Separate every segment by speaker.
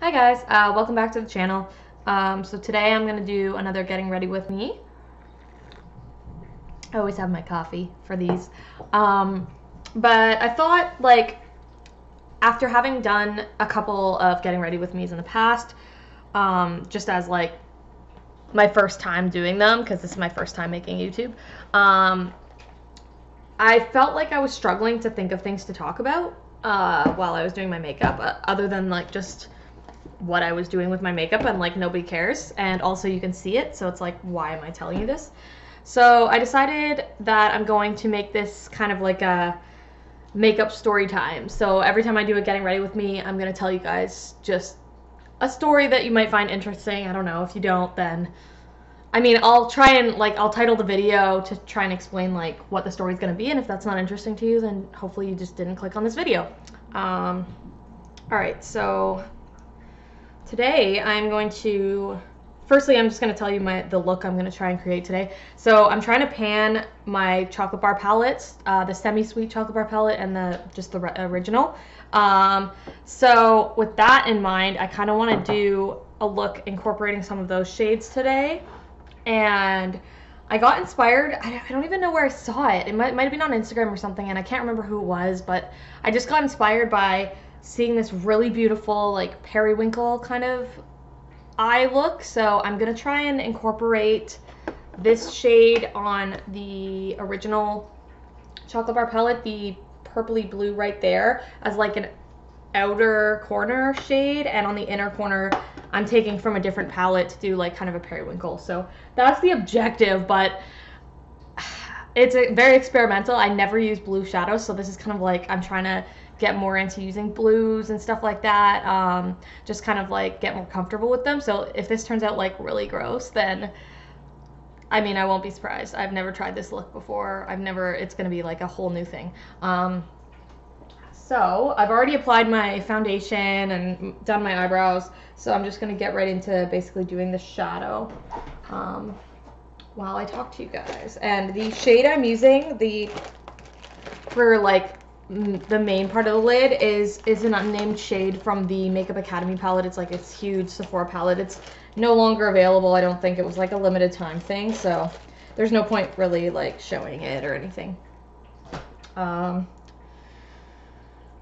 Speaker 1: Hi guys, welcome back to the channel. So today I'm going to do another getting ready with me. I always have my coffee for these. But I thought, like, after having done a couple of getting ready with me's in the past, just as like my first time doing them, because this is my first time making YouTube, I felt like I was struggling to think of things to talk about while I was doing my makeup, other than like just what I was doing with my makeup, and like nobody cares, and also you can see it, so it's like, why am I telling you this? So I decided that I'm going to make this kind of like a makeup story time. So every time I do a getting ready with me, I'm gonna tell you guys just a story that you might find interesting. I don't know, if you don't, then I mean, I'll try and like I'll title the video to try and explain like what the story's gonna be, and if that's not interesting to you, then hopefully you just didn't click on this video. All right, so today I'm going to, firstly I'm just going to tell you the look I'm going to try and create today. So I'm trying to pan my chocolate bar palettes, the semi-sweet chocolate bar palette and the original. So with that in mind, I kind of want to do a look incorporating some of those shades today. And I got inspired, I don't even know where I saw it. It might have been on Instagram or something, and I can't remember who it was, but I just got inspired by seeing this really beautiful like periwinkle kind of eye look. So I'm gonna try and incorporate this shade on the original chocolate bar palette, the purpley blue right there, as like an outer corner shade, and on the inner corner I'm taking from a different palette to do like kind of a periwinkle. So that's the objective, but it's very experimental. I never use blue shadows, so this is kind of like I'm trying to get more into using blues and stuff like that, just kind of like get more comfortable with them. So if this turns out like really gross, then I mean, I won't be surprised. I've never tried this look before. It's gonna be like a whole new thing. So I've already applied my foundation and done my eyebrows, so I'm just gonna get right into basically doing the shadow while I talk to you guys. And the shade I'm using for like the main part of the lid is an unnamed shade from the Makeup Academy palette. It's like this huge Sephora palette. It's no longer available. I don't think. It was like a limited time thing, so there's no point really like showing it or anything.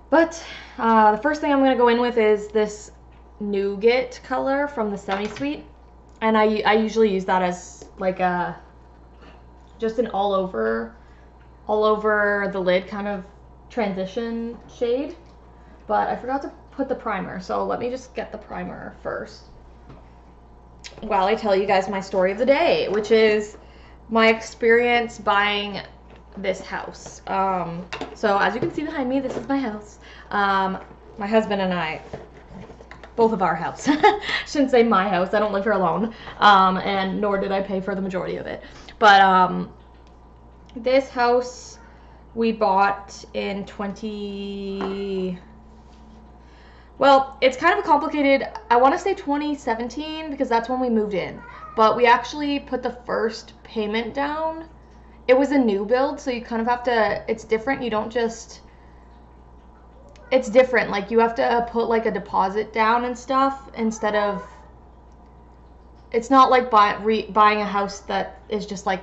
Speaker 1: But the first thing I'm going to go in with is this nougat color from the semi-sweet, and I usually use that as like just an all over the lid kind of transition shade. But I forgot to put the primer, so let me just get the primer first while I tell you guys my story of the day, which is my experience buying this house. So as you can see behind me, this is my house. My husband and I, both of our house. Shouldn't say my house, I don't live here alone, and nor did I pay for the majority of it. But this house we bought in well, it's kind of a complicated, I want to say 2017, because that's when we moved in. But we actually put the first payment down. It was a new build, so you kind of have to, it's different. You don't just, it's different. Like, you have to put like a deposit down and stuff instead of, it's not like buying a house that is just like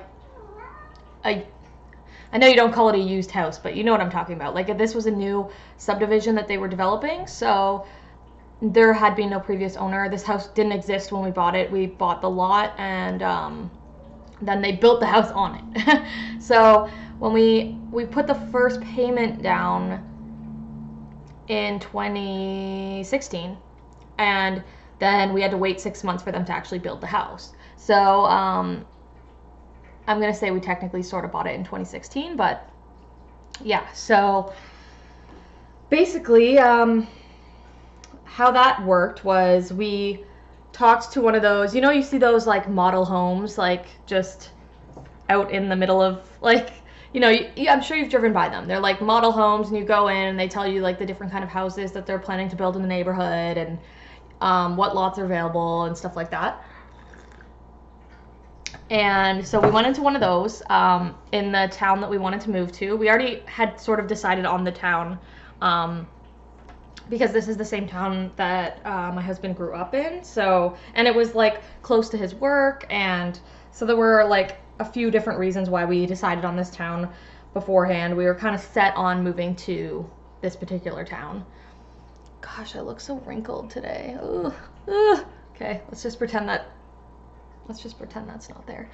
Speaker 1: I know you don't call it a used house, but you know what I'm talking about. Like, if this was a new subdivision that they were developing, so there had been no previous owner. This house didn't exist when we bought it. We bought the lot, and then they built the house on it. So when we put the first payment down in 2016, and then we had to wait 6 months for them to actually build the house. So I'm going to say we technically sort of bought it in 2016, but yeah. So basically how that worked was we talked to one of those, you see those like model homes, like just out in the middle of like, I'm sure you've driven by them. They're like model homes, and you go in and they tell you like the different kind of houses that they're planning to build in the neighborhood, and what lots are available and stuff like that. And so we went into one of those in the town that we wanted to move to. We already had sort of decided on the town because this is the same town that my husband grew up in. So, and it was like close to his work, and so there were like a few different reasons why we decided on this town beforehand. We were kind of set on moving to this particular town. Gosh, I look so wrinkled today. Ugh. Ugh. Okay, let's just pretend that's not there.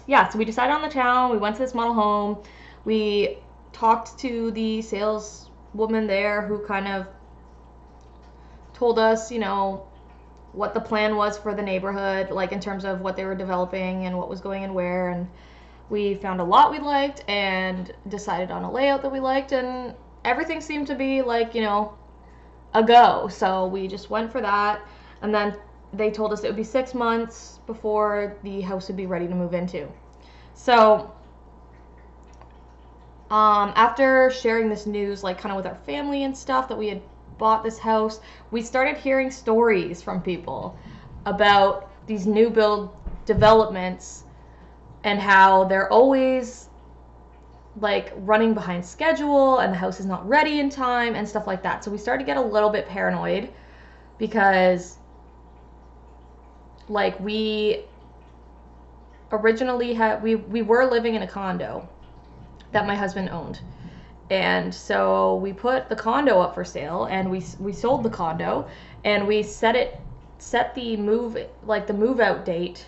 Speaker 1: Yeah, so we decided on the town. We went to this model home. We talked to the saleswoman there, who kind of told us, you know, what the plan was for the neighborhood, like in terms of what they were developing and what was going in where. And we found a lot we liked and decided on a layout that we liked, and everything seemed to be like, you know, a go. So we just went for that. And then they told us it would be 6 months before the house would be ready to move into. So after sharing this news, like kind of with our family and stuff, that we had bought this house, we started hearing stories from people about these new build developments and how they're always like running behind schedule and the house is not ready in time and stuff like that. So we started to get a little bit paranoid, because like we originally had, we were living in a condo that my husband owned. And so we put the condo up for sale, and we sold the condo, and we set the move out date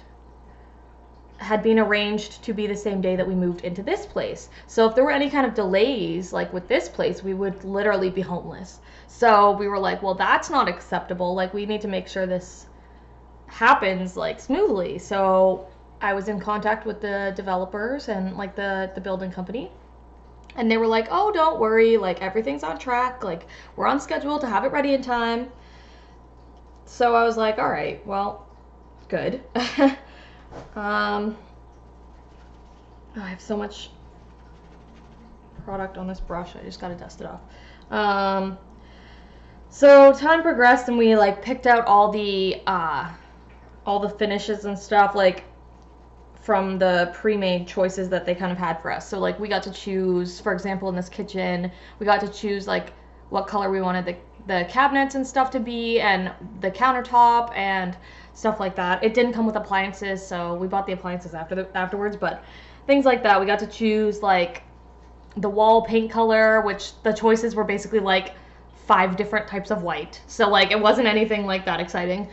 Speaker 1: had been arranged to be the same day that we moved into this place. So if there were any kind of delays, like with this place, we would literally be homeless. So we were like, well, that's not acceptable. Like, we need to make sure this happens like smoothly. So I was in contact with the developers and like the building company, and they were like, oh, don't worry, like everything's on track, like we're on schedule to have it ready in time. So I was like, all right, well, good. I have so much product on this brush, I just gotta dust it off. So time progressed, and we like picked out all the finishes and stuff, like from the pre-made choices that they kind of had for us. So like we got to choose, for example, in this kitchen, we got to choose like what color we wanted the cabinets and stuff to be, and the countertop and stuff like that. It didn't come with appliances, so we bought the appliances afterwards, but things like that. We got to choose like the wall paint color, which the choices were basically like 5 different types of white. So like it wasn't anything like that exciting.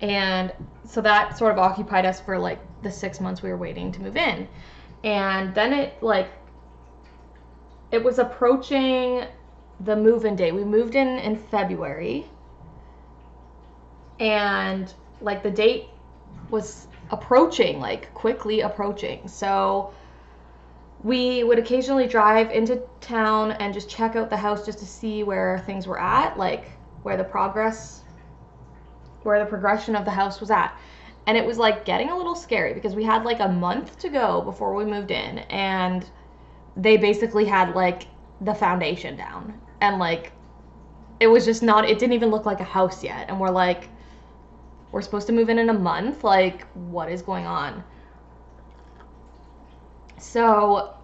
Speaker 1: And so that sort of occupied us for like the 6 months we were waiting to move in. And then it was approaching the move-in date. We moved in February, and like the date was approaching, like quickly approaching. So we would occasionally drive into town and just check out the house just to see where things were at, like where the progression of the house was at. And it was like getting a little scary, because we had like a month to go before we moved in, and they basically had like the foundation down, and like it was just not, it didn't even look like a house yet. And we're like, we're supposed to move in a month, like what is going on? So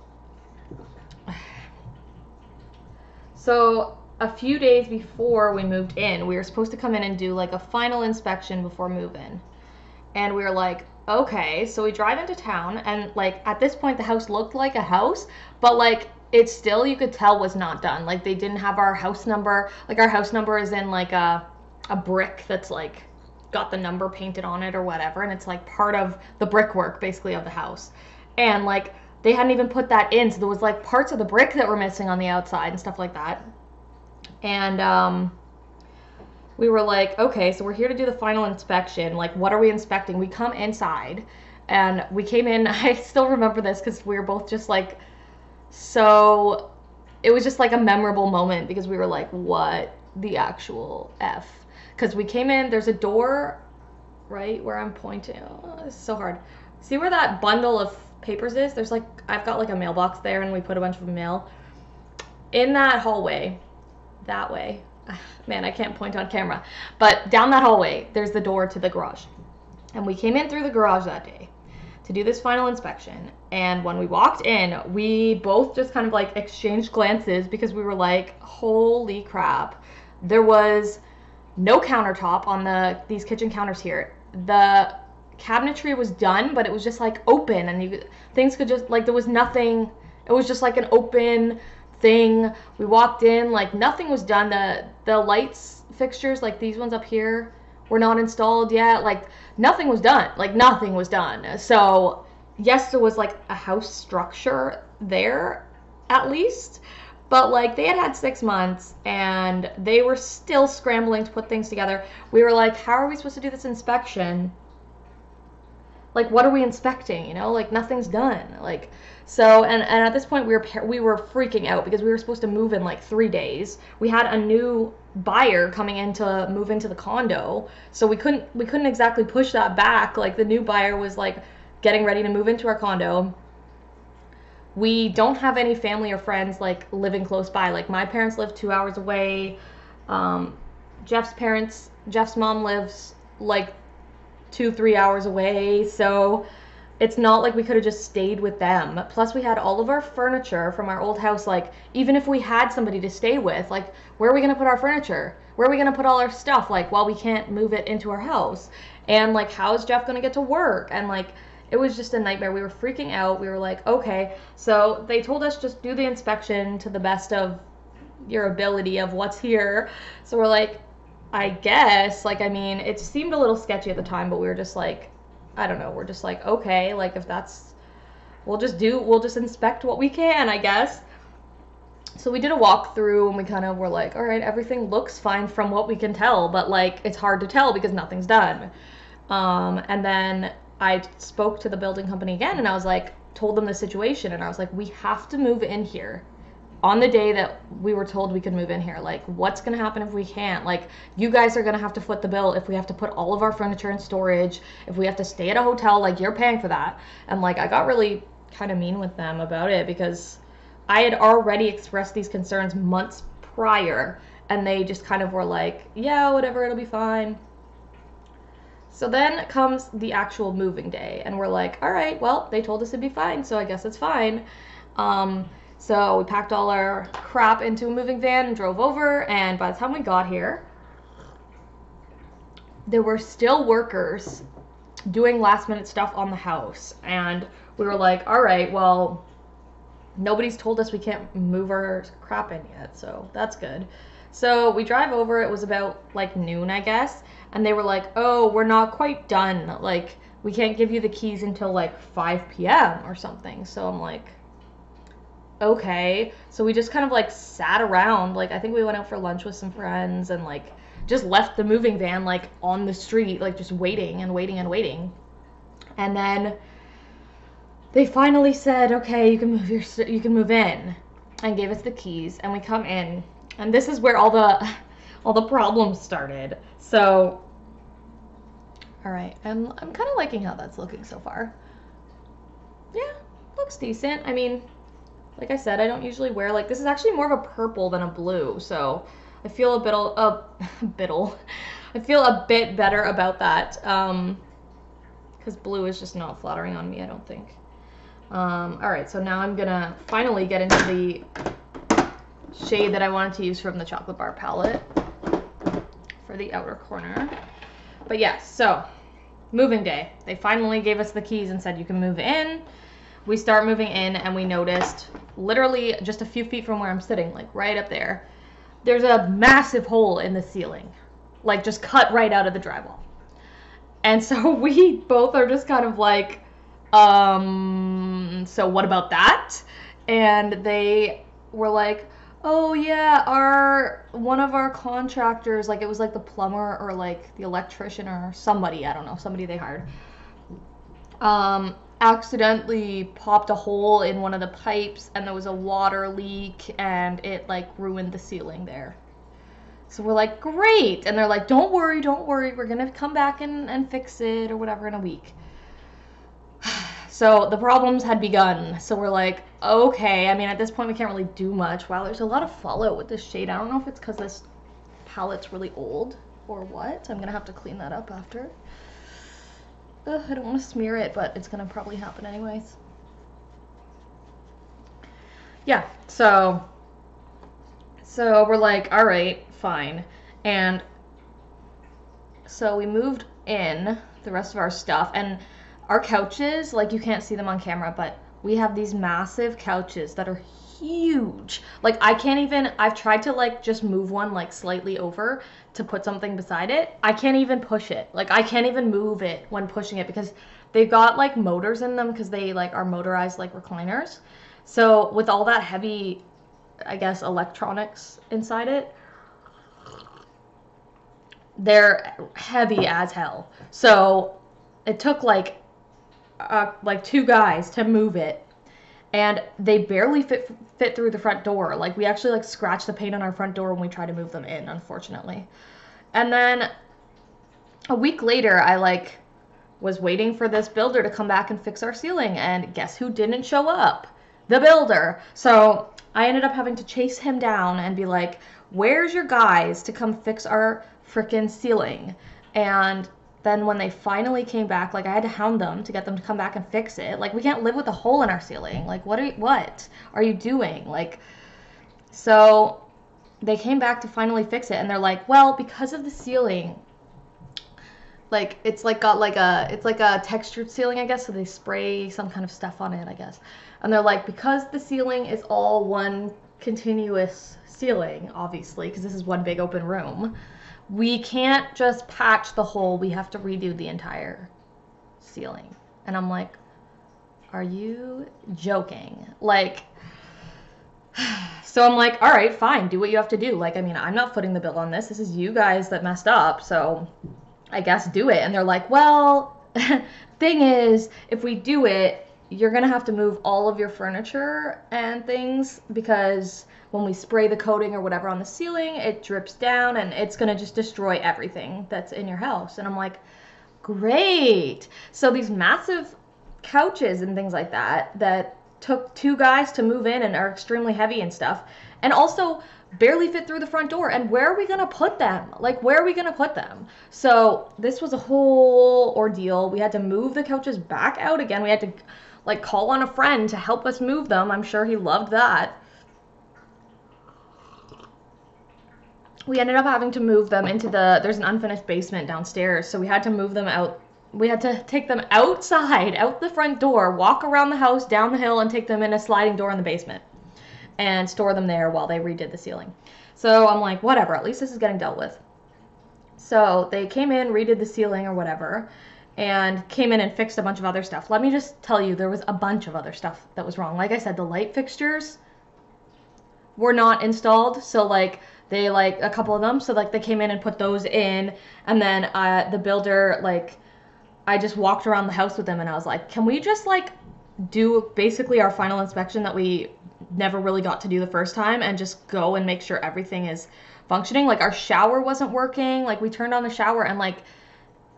Speaker 1: a few days before we moved in, we were supposed to come in and do like a final inspection before move-in. And we were like, okay. So we drive into town, and like at this point the house looked like a house, but like it still, you could tell, was not done. Like they didn't have our house number. Like our house number is in like a brick that's like got the number painted on it or whatever, and it's like part of the brickwork basically of the house. And like they hadn't even put that in, so there was like parts of the brick that were missing on the outside and stuff like that. And we were like, okay, so we're here to do the final inspection. Like, what are we inspecting? We come inside, and we came in, I still remember this because we were both just like, so it was just like a memorable moment, because we were like, what the actual F? Because we came in, there's a door right where I'm pointing. Oh, this is so hard. See where that bundle of papers is? There's like, I've got like a mailbox there, and we put a bunch of mail in that hallway. That way. Man, I can't point on camera. But down that hallway, there's the door to the garage. And we came in through the garage that day. to do this final inspection. And when we walked in, we both just kind of like exchanged glances because we were like, holy crap. There was no countertop on these kitchen counters here. The cabinetry was done, but it was just like open, and things could just like, there was nothing. It was just like an open thing. We walked in, like nothing was done. The lights fixtures, like these ones up here, were not installed yet. Like nothing was done. Like nothing was done. So yes, there was like a house structure there at least, but like they had 6 months and they were still scrambling to put things together. We were like, how are we supposed to do this inspection? Like, what are we inspecting? You know, like nothing's done. Like, so, and at this point we were freaking out because we were supposed to move in like 3 days. We had a new buyer coming in to move into the condo, so we couldn't exactly push that back. Like the new buyer was like getting ready to move into our condo. We don't have any family or friends like living close by. Like my parents live 2 hours away. Jeff's mom lives like 2-3 hours away, so it's not like we could have just stayed with them. Plus we had all of our furniture from our old house. Like even if we had somebody to stay with, like where are we gonna put our furniture? Where are we gonna put all our stuff, like while we can't move it into our house? And like how is Jeff gonna get to work? And like it was just a nightmare. We were freaking out. We were like, okay. So they told us just do the inspection to the best of your ability of what's here. So we're like, I guess, like, I mean, it seemed a little sketchy at the time, but we were just like, I don't know, we're just like, okay, like if that's, we'll just inspect what we can, I guess. So we did a walkthrough and we kind of were like, all right, everything looks fine from what we can tell, but like it's hard to tell because nothing's done. And then I spoke to the building company again and I was like, told them the situation, and I was like, we have to move in here on the day that we were told we could move in here. Like, what's gonna happen if we can't? Like, you guys are gonna have to foot the bill if we have to put all of our furniture in storage, if we have to stay at a hotel, like you're paying for that. And like I got really kind of mean with them about it because I had already expressed these concerns months prior, and they just kind of were like, yeah, whatever, it'll be fine. So then comes the actual moving day, and we're like, all right, well, they told us it'd be fine, so I guess it's fine. So we packed all our crap into a moving van and drove over, and by the time we got here, there were still workers doing last minute stuff on the house, and we were like, all right, well, nobody's told us we can't move our crap in yet, so that's good. So we drive over. It was about like noon, I guess, and they were like, oh, we're not quite done, like we can't give you the keys until like 5 p.m. or something. So I'm like, okay. So we just kind of like sat around, like I think we went out for lunch with some friends and like just left the moving van like on the street, like just waiting and waiting and waiting. And then they finally said, okay, you can move in, and gave us the keys, and we come in, and this is where all the problems started. So all right, I'm kind of liking how that's looking so far. Yeah, looks decent. I mean, like I said, I don't usually wear, like, this is actually more of a purple than a blue, so I feel I feel a bit better about that, because blue is just not flattering on me, I don't think. Alright, so now I'm gonna finally get into the shade that I wanted to use from the chocolate bar palette for the outer corner. But yes, so moving day. They finally gave us the keys and said you can move in. We start moving in, and we noticed literally just a few feet from where I'm sitting, like right up there, there's a massive hole in the ceiling, like just cut right out of the drywall. And so we both are just kind of like, so what about that? And they were like, oh yeah, one of our contractors, like it was like the plumber or like the electrician or somebody, I don't know, somebody they hired, accidentally popped a hole in one of the pipes, and there was a water leak, and it like ruined the ceiling there. So we're like, great. And they're like, don't worry, we're gonna come back and fix it or whatever in a week. So the problems had begun. So we're like, okay. I mean, at this point we can't really do much. Wow, there's a lot of fallout with this shade. I don't know if it's because this palette's really old or what. I'm gonna have to clean that up after. Ugh, I don't want to smear it, but it's gonna probably happen anyways. Yeah, so we're like, all right, fine. And so we moved in the rest of our stuff, and our couches, like, you can't see them on camera, but we have these massive couches that are huge. Like, I can't even, I've tried to, like, just move one, like, slightly over to put something beside it. I can't even push it. Like, I can't even move it when pushing it because they've got, like, motors in them because they, like, are motorized, like, recliners. So with all that heavy, I guess, electronics inside it, they're heavy as hell. So it took like two guys to move it, and they barely fit through the front door. Like, we actually, like, scratched the paint on our front door when we tried to move them in, unfortunately. And then a week later, I, like, was waiting for this builder to come back and fix our ceiling, and guess who didn't show up? The builder. So I ended up having to chase him down and be like, where's your guys to come fix our frickin' ceiling? And then when they finally came back, like, I had to hound them to get them to come back and fix it. Like, we can't live with a hole in our ceiling. Like, what are you doing? Like, so they came back to finally fix it, and they're like, well, because of the ceiling, like, it's like got like it's like a textured ceiling, I guess, so they spray some kind of stuff on it, I guess. And they're like, because the ceiling is all one continuous ceiling, obviously, because this is one big open room, we can't just patch the hole. We have to redo the entire ceiling. And I'm like, are you joking? Like, so I'm like, all right, fine, do what you have to do. Like, I mean, I'm not footing the bill on this. This is you guys that messed up, so I guess do it. And they're like, well, thing is, if we do it, you're gonna have to move all of your furniture and things, because when we spray the coating or whatever on the ceiling, it drips down and it's gonna just destroy everything that's in your house. And I'm like, great. So these massive couches and things like that took two guys to move in and are extremely heavy and stuff, and also barely fit through the front door. And where are we gonna put them? Like, where are we gonna put them? So this was a whole ordeal. We had to move the couches back out again. We had to, like, call on a friend to help us move them. I'm sure he loved that. We ended up having to move them into there's an unfinished basement downstairs, so we had to move them out. We had to take them outside, out the front door, walk around the house, down the hill, and take them in a sliding door in the basement and store them there while they redid the ceiling. So I'm like, whatever, at least this is getting dealt with. So they came in, redid the ceiling or whatever, and came in and fixed a bunch of other stuff. Let me just tell you, there was a bunch of other stuff that was wrong. Like I said, the light fixtures were not installed, so, like, they, like, a couple of them, so, like, they came in and put those in, and then the builder, like, I just walked around the house with them, and I was like, can we just, like, do basically our final inspection that we never really got to do the first time, and just go and make sure everything is functioning? Like, our shower wasn't working. Like, we turned on the shower, and, like,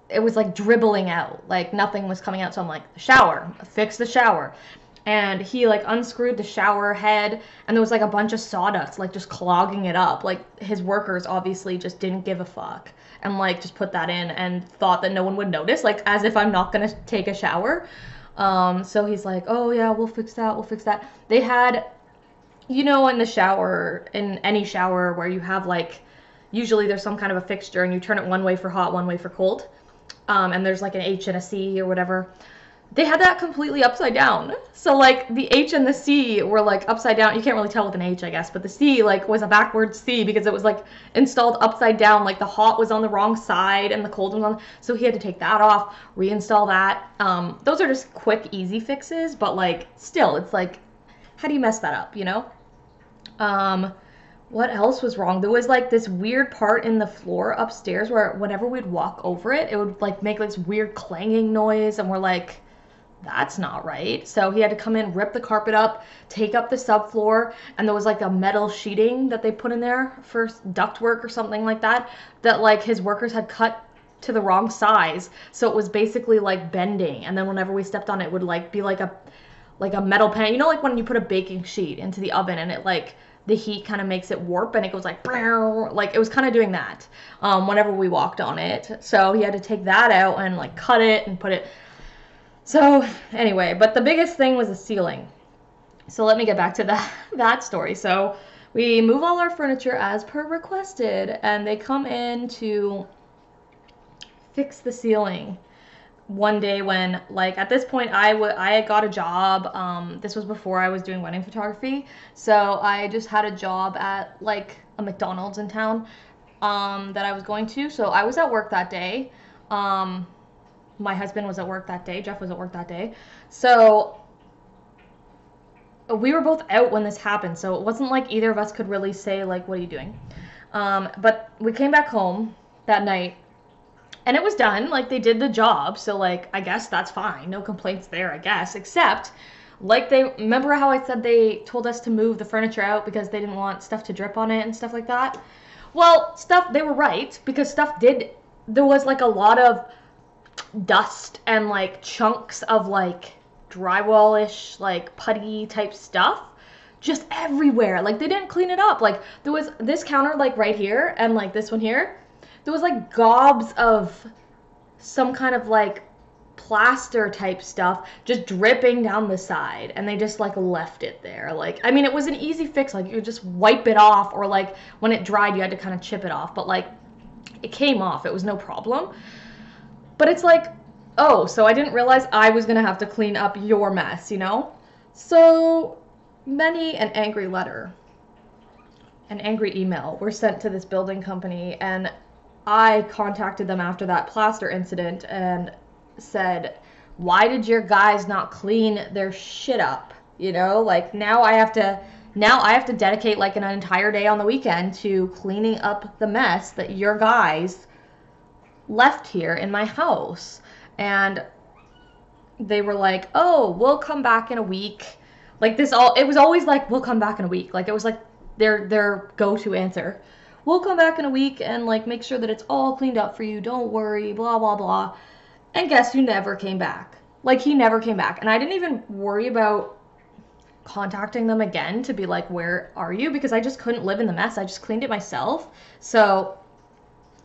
Speaker 1: it was, like, dribbling out. Like, nothing was coming out, so I'm like, the shower, fix the shower. And he, like, unscrewed the shower head, and there was, like, a bunch of sawdust, like, just clogging it up. Like, his workers obviously just didn't give a fuck and, like, just put that in and thought that no one would notice, like, as if I'm not gonna take a shower. So he's like, oh yeah, we'll fix that. They had, you know, in the shower, in any shower where you have, like, usually there's some kind of a fixture and you turn it one way for hot, one way for cold. And there's, like, an H and a C or whatever. They had that completely upside down. So, like, the H and the C were, like, upside down. You can't really tell with an H, I guess, but the C, like, was a backwards C because it was, like, installed upside down. Like, the hot was on the wrong side and the cold was on. So he had to take that off, reinstall that. Those are just quick, easy fixes, but, like, still, it's like, how do you mess that up, you know? What else was wrong? There was, like, this weird part in the floor upstairs where whenever we'd walk over it, it would, like, make this weird clanging noise, and we're like, that's not right. So he had to come in, rip the carpet up, take up the subfloor, and there was, like, a metal sheeting that they put in there for ductwork or something like that, like, his workers had cut to the wrong size, so it was basically, like, bending, and then whenever we stepped on it, it would, like, be like a metal pan. You know, like, when you put a baking sheet into the oven and it, like, the heat kind of makes it warp and it goes like it was kind of doing that whenever we walked on it. So he had to take that out and like cut it and put it. So anyway, but the biggest thing was the ceiling. So let me get back to that story. So we move all our furniture as per requested, and they come in to fix the ceiling one day when, like, at this point I got a job. This was before I was doing wedding photography, so I just had a job at like a McDonald's in town that I was going to. So I was at work that day. My husband was at work that day. Jeff was at work that day. So we were both out when this happened, so it wasn't like either of us could really say like, what are you doing? But we came back home that night and it was done. Like, they did the job, so like I guess that's fine, no complaints there, I guess, except like, they remember how I said they told us to move the furniture out because they didn't want stuff to drip on it and stuff like that. Well, they were right, because there was like a lot of dust and like chunks of like drywall-ish, like putty type stuff just everywhere. Like, they didn't clean it up. Like, there was this counter like right here and like this one here, there was like gobs of some kind of like plaster type stuff just dripping down the side, and they just like left it there. Like, I mean, it was an easy fix. Like, you could just wipe it off, or like when it dried you had to kind of chip it off, but like it came off. It was no problem. But it's like, oh, so I didn't realize I was gonna have to clean up your mess, you know? So many an angry letter, an angry email were sent to this building company, and I contacted them after that plaster incident and said, why did your guys not clean their shit up? You know, like, now I have to dedicate like an entire day on the weekend to cleaning up the mess that your guys left here in my house. And they were like, oh, we'll come back in a week. Like, it was always like, we'll come back in a week. Like, it was like their go-to answer. We'll come back in a week and like make sure that it's all cleaned up for you. Don't worry, blah, blah, blah. And guess who never came back? Like, he never came back. And I didn't even worry about contacting them again to be like, where are you? Because I just couldn't live in the mess. I just cleaned it myself. So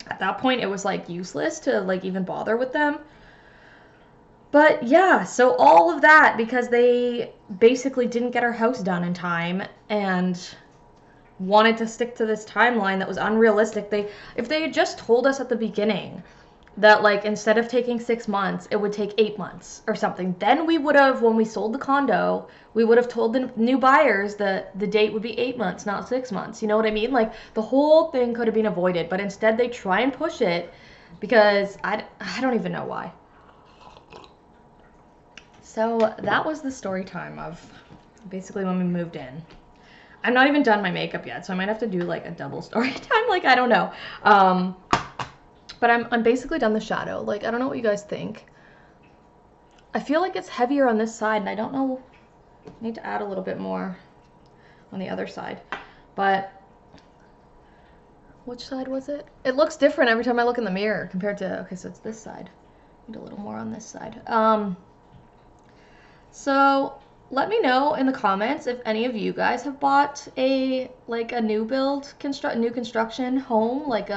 Speaker 1: at that point, it was like useless to like even bother with them. But yeah, so all of that because they basically didn't get our house done in time and wanted to stick to this timeline that was unrealistic. If they had just told us at the beginning that like instead of taking 6 months, it would take 8 months or something, then we would have, when we sold the condo, we would have told the new buyers that the date would be 8 months, not 6 months. You know what I mean? Like, the whole thing could have been avoided, but instead they try and push it because I don't even know why. So that was the story time of basically when we moved in. I'm not even done my makeup yet, so I might have to do like a double story time. Like, I don't know. But I'm basically done the shadow. Like, I don't know what you guys think. I feel like it's heavier on this side, and I don't know. I need to add a little bit more on the other side. But which side was it? It looks different every time I look in the mirror compared to, okay, so it's this side. Need a little more on this side. So let me know in the comments if any of you guys have bought a new build, new construction home, like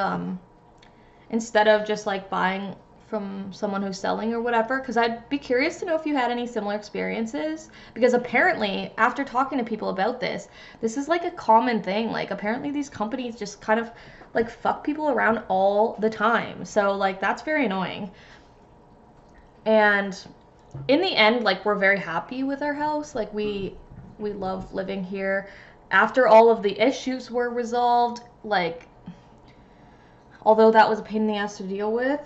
Speaker 1: instead of just like buying from someone who's selling or whatever, because I'd be curious to know if you had any similar experiences, because apparently after talking to people about this is like a common thing. Like, apparently these companies just kind of like fuck people around all the time. So like, that's very annoying. And in the end, like, we're very happy with our house. Like, we love living here. After all of the issues were resolved, like, although that was a pain in the ass to deal with.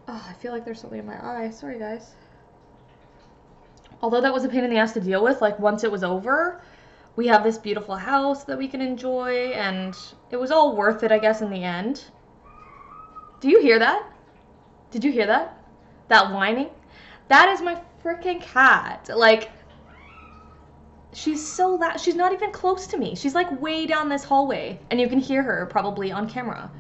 Speaker 1: Oh, I feel like there's something in my eye. Sorry, guys. Although that was a pain in the ass to deal with, like, once it was over, we have this beautiful house that we can enjoy, and it was all worth it, I guess, in the end. Do you hear that? Did you hear that? That whining? That is my freaking cat. Like, she's so loud. She's not even close to me. She's like way down this hallway, and you can hear her probably on camera.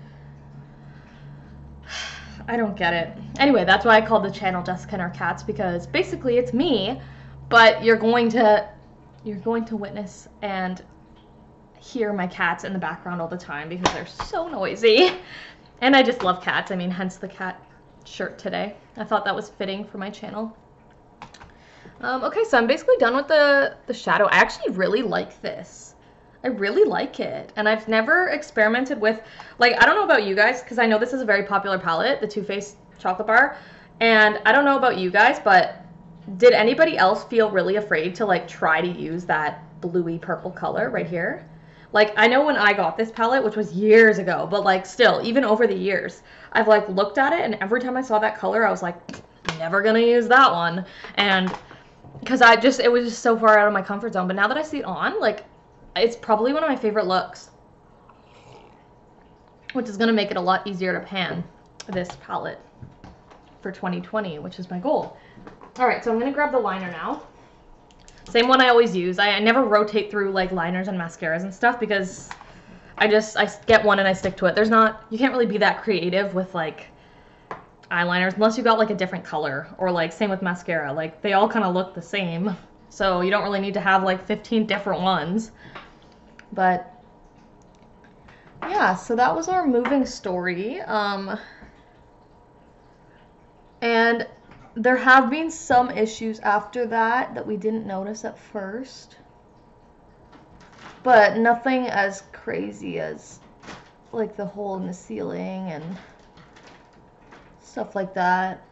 Speaker 1: I don't get it. Anyway, that's why I called the channel Jessica and Our Cats, because basically it's me, but you're going to witness and hear my cats in the background all the time because they're so noisy. And I just love cats. I mean, hence the cat shirt today. I thought that was fitting for my channel. Okay, so I'm basically done with the shadow. I actually really like this. I really like it. And I've never experimented with, like, I don't know about you guys, because I know this is a very popular palette, the Too Faced chocolate bar. And I don't know about you guys, but did anybody else feel really afraid to, like, try to use that bluey purple color right here? Like, I know when I got this palette, which was years ago, but, like, still, even over the years, I've, like, looked at it, and every time I saw that color, I was like, never gonna use that one. And because it was just so far out of my comfort zone. But now that I see it on, like, it's probably one of my favorite looks, which is going to make it a lot easier to pan this palette for 2020, which is my goal. All right, so I'm going to grab the liner now. Same one I always use. I never rotate through, like, liners and mascaras and stuff because I get one and I stick to it. You can't really be that creative with, like, eyeliners unless you got, like, a different color, or, like, same with mascara. Like, they all kind of look the same, so you don't really need to have, like, 15 different ones. But yeah, so that was our moving story. And there have been some issues after that we didn't notice at first, but nothing as crazy as, like, the hole in the ceiling and stuff like that.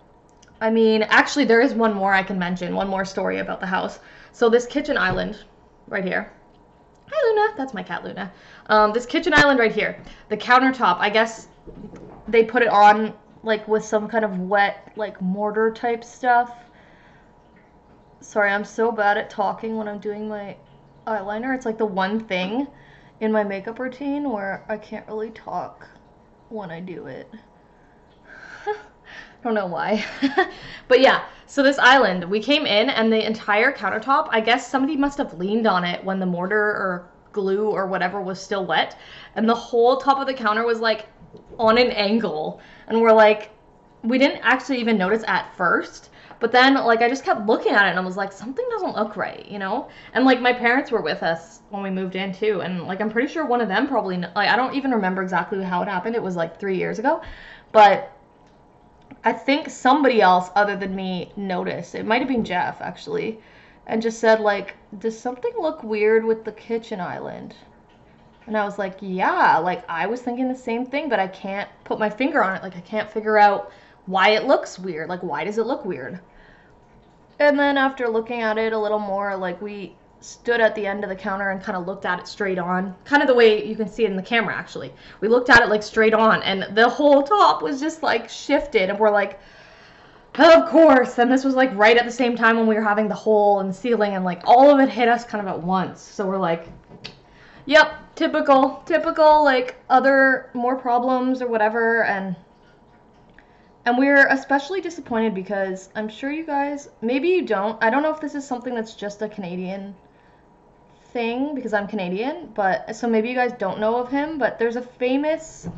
Speaker 1: I mean, actually, there is one more I can mention, one more story about the house. So this kitchen island right here. Hi, Luna. That's my cat, Luna. This kitchen island right here. The countertop, I guess they put it on, like, with some kind of wet, like, mortar type stuff. Sorry, I'm so bad at talking when I'm doing my eyeliner. It's, like, the one thing in my makeup routine where I can't really talk when I do it. Don't know why. But yeah, so this island, we came in and the entire countertop, I guess somebody must have leaned on it when the mortar or glue or whatever was still wet, and the whole top of the counter was, like, on an angle, and we're like, we didn't actually even notice at first, but then, like, I just kept looking at it and I was like, something doesn't look right, you know? And, like, my parents were with us when we moved in too, and, like, I'm pretty sure one of them probably, like, I don't even remember exactly how it happened. It was like 3 years ago, but I think somebody else other than me noticed. It might have been Jeff, actually, and just said, like, does something look weird with the kitchen island? And I was like, yeah, like, I was thinking the same thing, but I can't put my finger on it. Like, I can't figure out why it looks weird. Like, why does it look weird? And then after looking at it a little more, like, we stood at the end of the counter and kind of looked at it straight on, kind of the way you can see it in the camera, actually. We looked at it, like, straight on, and the whole top was just, like, shifted, and we're like, of course. And this was, like, right at the same time when we were having the hole in the ceiling, and, like, all of it hit us kind of at once. So we're like, yep, typical, like, other more problems or whatever. And we're especially disappointed because I'm sure you guys, maybe you don't, I don't know if this is something that's just a Canadian thing because I'm Canadian, but so maybe you guys don't know of him, but there's a famous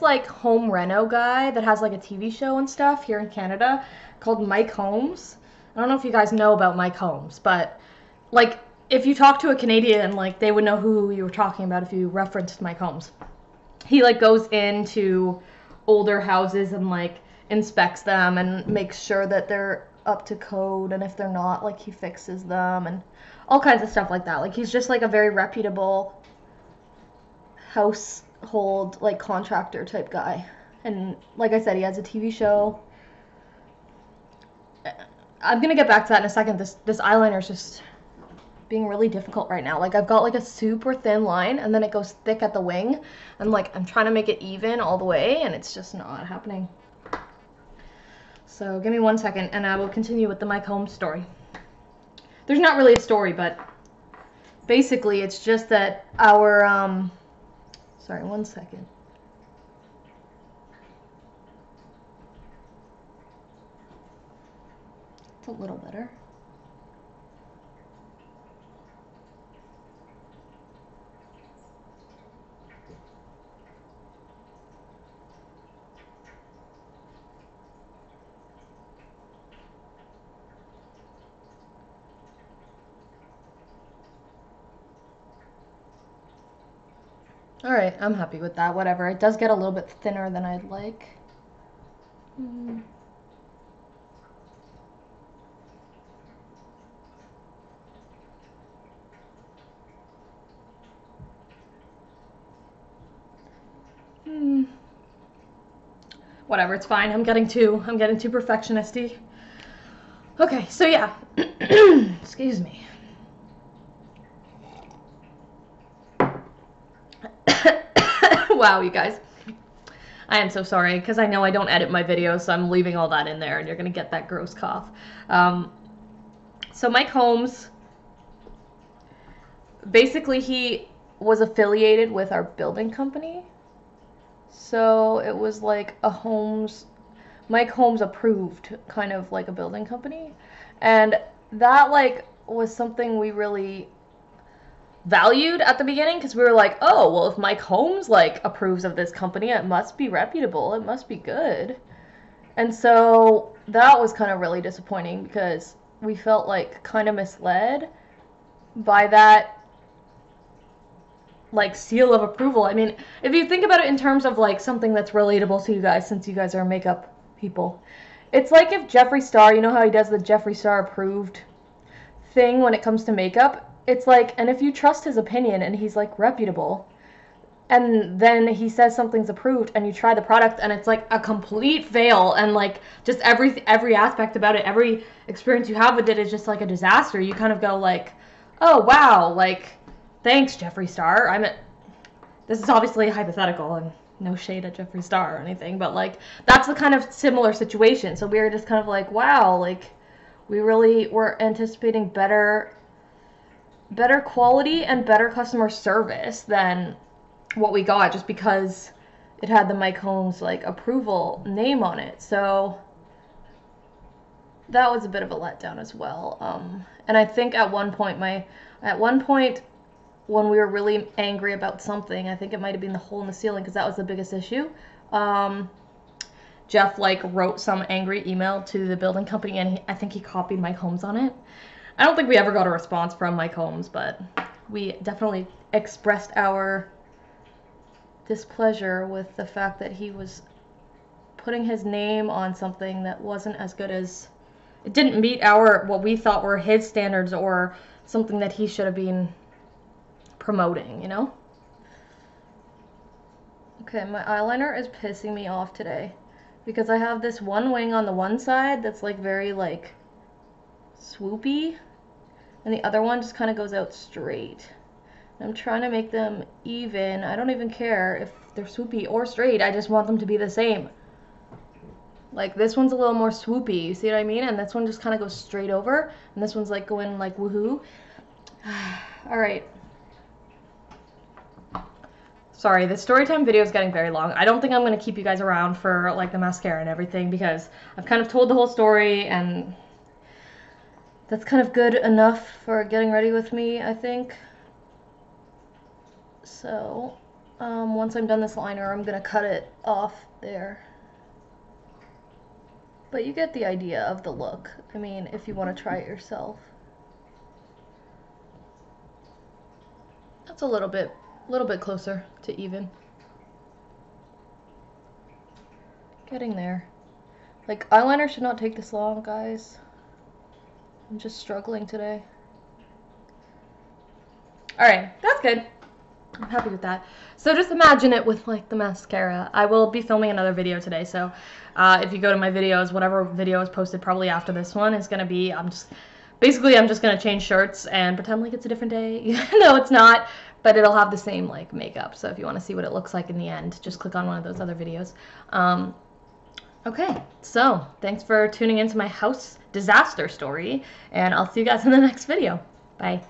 Speaker 1: like home reno guy that has, like, a TV show and stuff here in Canada called Mike Holmes. I don't know if you guys know about Mike Holmes, but, like, if you talk to a Canadian, like, they would know who you were talking about if you referenced Mike Holmes. He, like, goes into older houses and, like, inspects them and makes sure that they're up to code, and if they're not, like, he fixes them and all kinds of stuff like that. Like, he's just, like, a very reputable household, like, contractor type guy. And like I said, he has a TV show. I'm gonna get back to that in a second. This eyeliner is just being really difficult right now. Like, I've got, like, a super thin line and then it goes thick at the wing, and, like, I'm trying to make it even all the way and it's just not happening. So give me 1 second and I will continue with the Mike Holmes story. There's not really a story, but basically it's just that our sorry, 1 second. It's a little better. Alright, I'm happy with that. Whatever. It does get a little bit thinner than I'd like. Whatever, it's fine. I'm getting too perfectionisty. Okay, so yeah. Excuse me. Wow, you guys. I am so sorry, because I know I don't edit my videos, so I'm leaving all that in there, and you're going to get that gross cough. So Mike Holmes, basically he was affiliated with our building company. So it was like a Mike Holmes approved kind of like a building company. And that like was something we really valued at the beginning, because we were like, oh, well, if Mike Holmes like approves of this company, it must be reputable, it must be good. And so that was kind of really disappointing, because we felt like kind of misled by that like seal of approval. I mean, if you think about it in terms of like something that's relatable to you guys, since you guys are makeup people, it's like if Jeffree Star, you know how he does the Jeffree Star approved thing when it comes to makeup? It's like, and if you trust his opinion and he's like reputable, and then he says something's approved and you try the product and it's like a complete fail, and like just every aspect about it, every experience you have with it is just like a disaster, you kind of go like, oh wow, like thanks Jeffree Star. This is obviously hypothetical and no shade at Jeffree Star or anything, but like that's the kind of similar situation. So we were just kind of like, wow, like we really were anticipating better quality and better customer service than what we got, just because it had the Mike Holmes like approval name on it. So that was a bit of a letdown as well. And I think at one point when we were really angry about something, I think it might have been the hole in the ceiling, because that was the biggest issue. Jeff like wrote some angry email to the building company, and I think he copied Mike Holmes on it. I don't think we ever got a response from Mike Holmes, but we definitely expressed our displeasure with the fact that he was putting his name on something that wasn't as good as, it didn't meet what we thought were his standards, or something that he should have been promoting, you know? Okay, my eyeliner is pissing me off today, because I have this one wing on the one side that's like very like swoopy, and the other one just kind of goes out straight. I'm trying to make them even. I don't even care if they're swoopy or straight, I just want them to be the same. Like this one's a little more swoopy, you see what I mean? And this one just kind of goes straight over, and this one's like going like woohoo. Alright. Sorry, the Storytime video is getting very long. I don't think I'm going to keep you guys around for like the mascara and everything, because I've kind of told the whole story, and that's kind of good enough for getting ready with me, I think. So, once I'm done this liner, I'm going to cut it off there. But you get the idea of the look. I mean, if you want to try it yourself. That's a little bit closer to even. Getting there. Like, eyeliner should not take this long, guys. I'm just struggling today. Alright, that's good. I'm happy with that. So just imagine it with like the mascara. I will be filming another video today, so if you go to my videos, whatever video is posted probably after this one is gonna be, I'm just gonna change shirts and pretend like it's a different day. No, it's not, but it'll have the same like makeup. So if you want to see what it looks like in the end, just click on one of those other videos. Okay, so thanks for tuning into my house disaster story, and I'll see you guys in the next video. Bye.